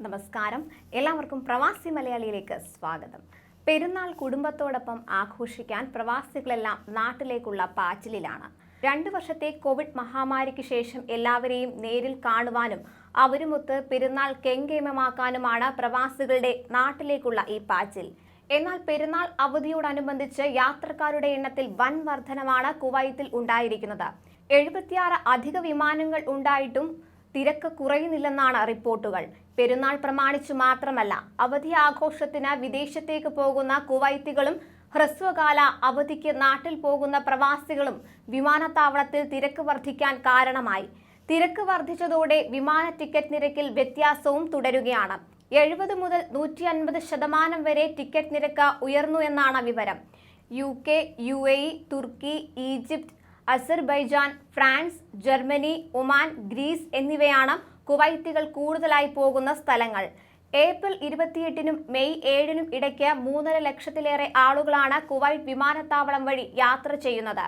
നമസ്കാരം. എല്ലാവർക്കും പ്രവാസി മലയാളിയിലേക്ക് സ്വാഗതം. പെരുന്നാൾ കുടുംബത്തോടൊപ്പം ആഘോഷിക്കാൻ പ്രവാസികളെല്ലാം നാട്ടിലേക്കുള്ള പാച്ചിലിലാണ്. 2 വർഷത്തെ കോവിഡ് മഹാമാരിക്ക് ശേഷം എല്ലാവരെയും നേരിൽ കാണുവാനും അവരുമൊത്ത് പെരുന്നാൾ കെങ്കേമമാക്കാനുമാണ് പ്രവാസികളുടെ നാട്ടിലേക്കുള്ള ഈ പാച്ചിൽ. എന്നാൽ പെരുന്നാൾ അവധിയോടനുബന്ധിച്ച് യാത്രക്കാരുടെ എണ്ണത്തിൽ വൻ വർധനമാണ് കുവൈത്തിൽ ഉണ്ടായിരിക്കുന്നത്. 76 അധിക വിമാനങ്ങൾ ഉണ്ടായിട്ടും തിരക്ക് കുറയുന്നില്ലെന്നാണ് റിപ്പോർട്ടുകൾ. പെരുന്നാൾ പ്രമാണിച്ചു മാത്രമല്ല, അവധി ആഘോഷത്തിന് വിദേശത്തേക്ക് പോകുന്ന കുവൈത്തികളും ഹ്രസ്വകാല അവധിക്ക് നാട്ടിൽ പോകുന്ന പ്രവാസികളും വിമാനത്താവളത്തിൽ തിരക്ക് വർദ്ധിക്കാൻ കാരണമായി. തിരക്ക് വർദ്ധിച്ചതോടെ വിമാന ടിക്കറ്റ് നിരക്കിൽ വ്യത്യാസവും തുടരുകയാണ്. 70 മുതൽ 150% വരെ ടിക്കറ്റ് നിരക്ക് ഉയർന്നു എന്നാണ് വിവരം. UK, UAE, തുർക്കി, Egypt, Azerbaijan, France, Germany, Oman, Greece എന്നിവയാണ് കുവൈത്തികൾ കൂടുതലായി പോകുന്ന സ്ഥലങ്ങൾ. ഏപ്രിൽ 28-നും മെയ് 7-നും ഇടയ്ക്ക് 3.5 ലക്ഷത്തിലേറെ ആളുകളാണ് കുവൈറ്റ് വിമാനത്താവളം വഴി യാത്ര ചെയ്യുന്നത്.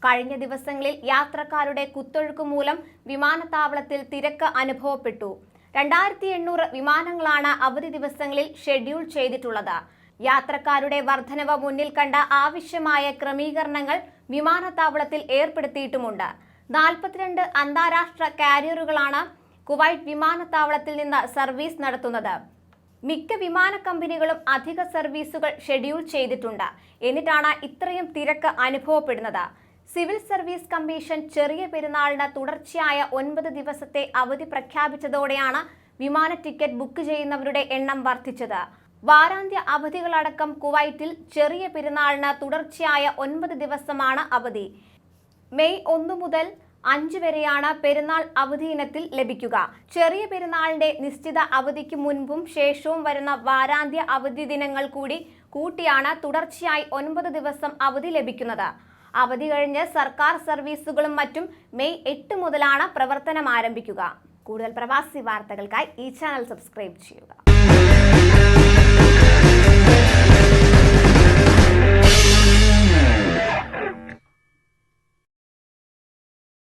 കഴിഞ്ഞ ദിവസങ്ങളിൽ യാത്രക്കാരുടെ കുത്തൊഴുക്ക് മൂലം വിമാനത്താവളത്തിൽ തിരക്ക് അനുഭവപ്പെട്ടു. 2800 വിമാനങ്ങളാണ് അവധി ദിവസങ്ങളിൽ ഷെഡ്യൂൾ ചെയ്തിട്ടുള്ളത്. യാത്രക്കാരുടെ വർധനവ് മുന്നിൽ കണ്ട ആവശ്യമായ ക്രമീകരണങ്ങൾ വിമാനത്താവളത്തിൽ ഏർപ്പെടുത്തിയിട്ടുമുണ്ട്. 42 അന്താരാഷ്ട്ര കാരിയറുകളാണ് കുവൈറ്റ് വിമാനത്താവളത്തിൽ നിന്ന് സർവീസ് നടത്തുന്നത്. മിക്ക വിമാന കമ്പനികളും അധിക സർവീസുകൾ ഷെഡ്യൂൾ ചെയ്തിട്ടുണ്ട്. എന്നിട്ടാണ് ഇത്രയും തിരക്ക് അനുഭവപ്പെടുന്നത്. സിവിൽ സർവീസ് കമ്മീഷൻ ചെറിയ പെരുന്നാളിന് തുടർച്ചയായ 9 ദിവസത്തെ അവധി പ്രഖ്യാപിച്ചതോടെയാണ് വിമാന ടിക്കറ്റ് ബുക്ക് ചെയ്യുന്നവരുടെ എണ്ണം വർദ്ധിച്ചത്. വാരാന്ത്യ അവധികളടക്കം കുവൈറ്റിൽ ചെറിയ പെരുന്നാളിന് തുടർച്ചയായ 9 ദിവസമാണ് അവധി. മെയ് 1 മുതൽ 5 വരെയാണ് പെരുന്നാൾ അവധി ഇനത്തിൽ ലഭിക്കുക. ചെറിയ പെരുന്നാളിന്റെ നിശ്ചിത അവധിക്ക് മുൻപും ശേഷവും വരുന്ന വാരാന്ത്യ അവധി ദിനങ്ങൾ കൂടി കൂട്ടിയാണ് തുടർച്ചയായി 9 ദിവസം അവധി ലഭിക്കുന്നത്. അവധി കഴിഞ്ഞ് സർക്കാർ സർവീസുകളും മറ്റും മെയ് 8 മുതലാണ് പ്രവർത്തനം ആരംഭിക്കുക. കൂടുതൽ പ്രവാസി വാർത്തകൾക്കായി ഈ ചാനൽ സബ്സ്ക്രൈബ് ചെയ്യുക.